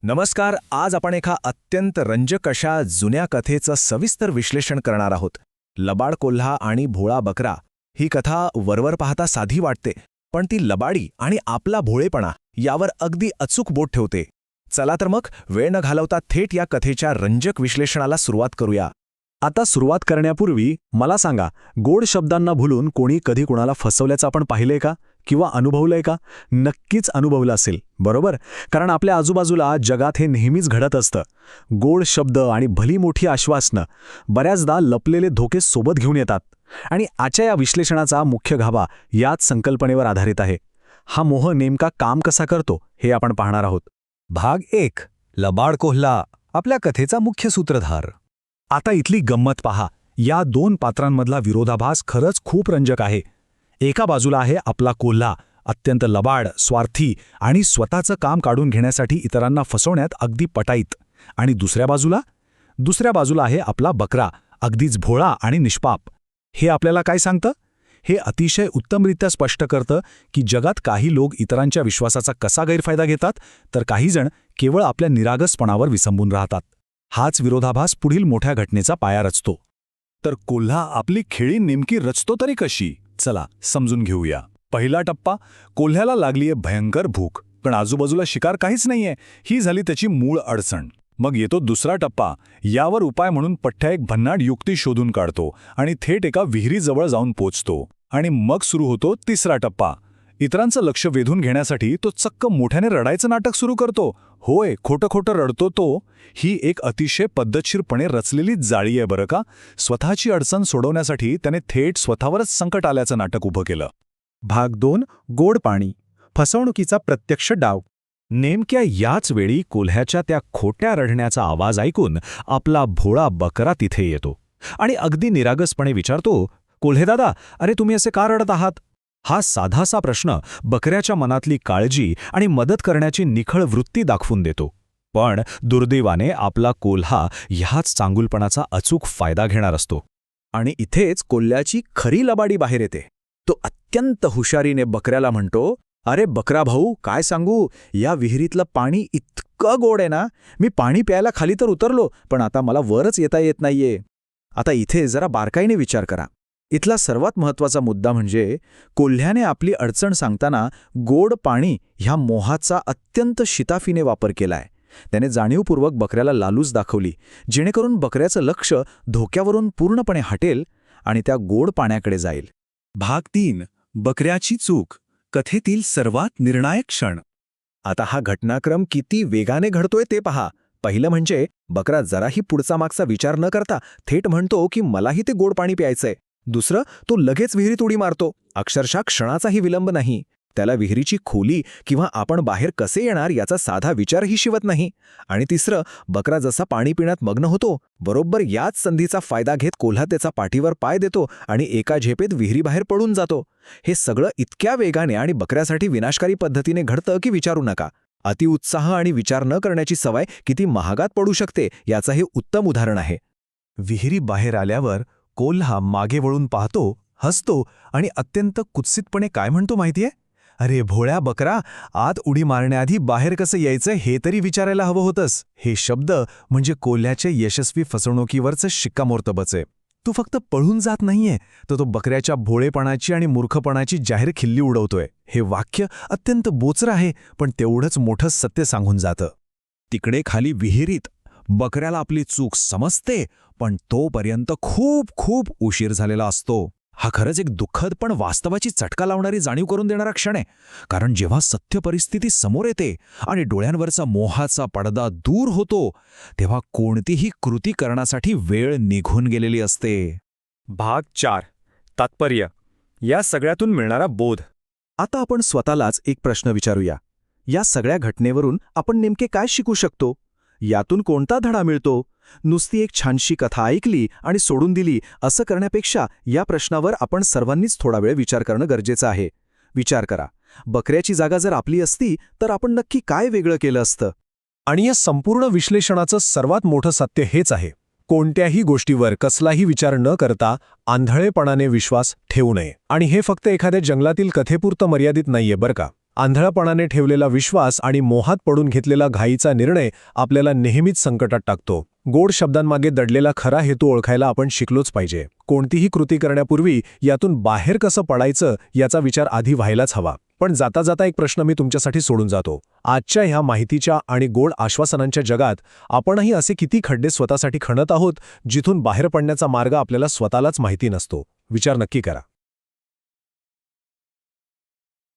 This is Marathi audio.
नमस्कार. आज आपण एका अत्यंत रंजक अशा जुन्या कथेचं सविस्तर विश्लेषण करणार आहोत. लबाड कोल्हा आणि भोळा बकरा ही कथा वरवर पाहता साधी वाटते, पण ती लबाडी आणि आपला भोळेपणा यावर अगदी अचूक बोट ठेवते. चला तर मग वेळ न घालवता थेट या कथेच्या रंजक विश्लेषणाला सुरुवात करूया. आता सुरुवात करण्यापूर्वी मला सांगा, गोड शब्दांना भुलून कोणी कधी कुणाला फसवल्याचं आपण पाहिलंय का किंवा अनुभवलंय का? नक्कीच अनुभवलं असेल, बरोबर? कारण आपल्या आजूबाजूला जगात हे नेहमीच घडत असतं. गोड शब्द आणि भली मोठी आश्वासनं बऱ्याचदा लपलेले धोके सोबत घेऊन येतात. आणि आजच्या या विश्लेषणाचा मुख्य गाभा याच संकल्पनेवर आधारित आहे. हा मोह नेमका काम कसा करतो हे आपण पाहणार आहोत. भाग 1. लबाड कोल्हा, आपल्या कथेचा मुख्य सूत्रधार. आता इथली गंमत पहा. या दोन पात्रांमधला विरोधाभास खरंच खूप रंजक आहे. एका बाजूला आहे आपला कोल्हा, अत्यंत लबाड, स्वार्थी आणि स्वतःचं काम काढून घेण्यासाठी इतरांना फसवण्यात अगदी पटाईत. आणि दुसऱ्या बाजूला आहे आपला बकरा, अगदीच भोळा आणि निष्पाप. हे आपल्याला काय सांगतं? हे अतिशय उत्तमरित्या स्पष्ट करतं की जगात काही लोक इतरांच्या विश्वासाचा कसा गैरफायदा घेतात, तर काही जण केवळ आपल्या निरागसपणावर विसंबून राहतात. हाच विरोधाभास पुढील मोठ्या घटनेचा पाया रचतो. तर कोल्हा आपली खेळी नेमकी रचतो तरी कशी? चला समजून घेऊया. पहिला टप्पा, कोल्ह्याला लागलीये भयंकर भूक, पण आजूबाजूला शिकार काहीच नाहीये. ही झाली त्याची मूळ अडचण. मग येतो दुसरा टप्पा. यावर उपाय म्हणून पठ्ठ्या एक भन्नाट युक्ती शोधून काढतो आणि थेट एका विहिरीजवळ जाऊन पोचतो. आणि मग सुरू होतो तिसरा टप्पा. इतरांचं लक्ष वेधून घेण्यासाठी तो चक्क मोठ्याने रडायचं नाटक सुरू करतो. होय, खोटं खोटं रडतो तो. ही एक अतिशय पद्धतशीरपणे रचलेली जाळी आहे बरं का. स्वतःची अडचण सोडवण्यासाठी त्याने थेट स्वतःवरच संकट आल्याचं नाटक उभं केलं. भाग 2. गोड पाणी, फसवणुकीचा प्रत्यक्ष डाव. नेमक्या याच वेळी कोल्ह्याच्या त्या खोट्या रडण्याचा आवाज ऐकून आपला भोळा बकरा तिथे येतो आणि अगदी निरागसपणे विचारतो, कोल्हेदादा, अरे तुम्ही असे का रडत आहात? हा साधासा प्रश्न बकऱ्याच्या मनातली काळजी आणि मदत करण्याची निखळ वृत्ती दाखवून देतो. पण दुर्दैवाने आपला कोल्हा ह्याच चांगुलपणाचा अचूक फायदा घेणार असतो. आणि इथेच कोल्ह्याची खरी लबाडी बाहेर येते. तो अत्यंत हुशारीने बकऱ्याला म्हणतो, अरे बकरा भाऊ, काय सांगू, या विहिरीतलं पाणी इतकं गोड आहे ना, मी पाणी प्यायला खाली तर उतरलो, पण आता मला वरच येता येत नाहीये. आता इथे जरा बारकाईने विचार करा. इथला सर्वात महत्त्वाचा मुद्दा म्हणजे कोल्ह्याने आपली अडचण सांगताना गोड पाणी ह्या मोहाचा अत्यंत शिताफीने वापर केलाय. त्याने जाणीवपूर्वक बकऱ्याला लालूच दाखवली, जेणेकरून बकऱ्याचं लक्ष धोक्यावरून पूर्णपणे हटेल आणि त्या गोड पाण्याकडे जाईल. भाग 3. बकऱ्याची चूक, कथेतील सर्वात निर्णायक क्षण. आता हा घटनाक्रम किती वेगाने घडतोय ते पहा. पहिलं म्हणजे बकरा जराही पुढचा मागचा विचार न करता थेट म्हणतो की मलाही ते गोड पाणी प्यायचंय. दुसरं, तो लगेच विहिरीत उडी मारतो. अक्षरशः क्षणाचाही विलंब नाही. त्याला विहिरीची खोली किंवा आपण बाहेर कसे येणार याचा साधा विचारही शिवत नाही. आणि तिसरं, बकरा जसा पाणी पिण्यात मग्न होतो, बरोबर याच संधीचा फायदा घेत कोल्हा त्याचा पाठीवर पाय देतो आणि एका झेपेत विहिरीबाहेर पडून जातो. हे सगळं इतक्या वेगाने आणि बकऱ्यासाठी विनाशकारी पद्धतीने घडतं की विचारू नका. अतिउत्साह आणि विचार न करण्याची सवय किती महागात पडू शकते याचं हे उत्तम उदाहरण आहे. विहिरी बाहेर आल्यावर कोल्हा मागे वळून पाहतो, हसतो आणि अत्यंत कुत्सितपणे काय म्हणतो माहितीये? अरे भोळ्या बकरा, आत उडी मारण्याआधी बाहेर कसं यायचं हे तरी विचारायला हवं होतंस. हे शब्द म्हणजे कोल्ह्याच्या यशस्वी फसवणुकीवरचं शिक्कामोर्तबच आहे. तू फक्त पळून जात नाहीये, तर तो बकऱ्याच्या भोळेपणाची आणि मूर्खपणाची जाहीर खिल्ली उडवतोय. हे वाक्य अत्यंत बोचरं आहे, पण तेवढंच मोठं सत्य सांगून जातं. तिकडे खाली विहिरीत बकऱ्याला आपली चूक समजते, पण तोपर्यंत खूप खूप उशीर झालेला असतो. हा खरंच एक दुःखद पण वास्तवाची चटका लावणारी जाणीव करून देणारा क्षण आहे. कारण जेव्हा सत्य परिस्थिती समोर येते आणि डोळ्यांवरचा मोहाचा पडदा दूर होतो, तेव्हा कोणतीही कृती करण्यासाठी वेळ निघून गेलेली असते. भाग 4. तात्पर्य, या सगळ्यातून मिळणारा बोध. आता आपण स्वतःलाच एक प्रश्न विचारूया. या सगळ्या घटनेवरून आपण नेमके काय शिकू शकतो? यातून कोणता धडा मिळतो? नुसती एक छानशी कथा ऐकली आणि सोडून दिली असं करण्यापेक्षा या प्रश्नावर आपण सर्वांनीच थोडा वेळ विचार करणं गरजेचं आहे. विचार करा, बकऱ्याची जागा जर आपली असती तर आपण नक्की काय वेगळं केलं असतं? आणि या संपूर्ण विश्लेषणाचं सर्वात मोठं सत्य हेच आहे, कोणत्याही गोष्टीवर कसलाही विचार न करता आंधळेपणाने विश्वास ठेवू नये. आणि हे फक्त एखाद्या जंगलातील कथेपुरतं मर्यादित नाहीये बरं का. आंधळपणाने ठेवलेला विश्वास आणि मोहात पडून घेतलेला घाईचा निर्णय आपल्याला नेहमीच संकटात टाकतो. गोड शब्दांमागे दडलेला खरा हेतू ओळखायला आपण शिकलोच पाहिजे. कोणतीही कृती करण्यापूर्वी यातून बाहेर कसं पडायचं याचा विचार आधी व्हायलाच हवा. पण जाता जाता एक प्रश्न मी तुमच्यासाठी सोडून जातो. आजच्या ह्या माहितीच्या आणि गोड आश्वासनांच्या जगात आपणही असे किती खड्डे स्वतःसाठी खणत आहोत जिथून बाहेर पडण्याचा मार्ग आपल्याला स्वतःलाच माहिती नसतो? विचार नक्की करा.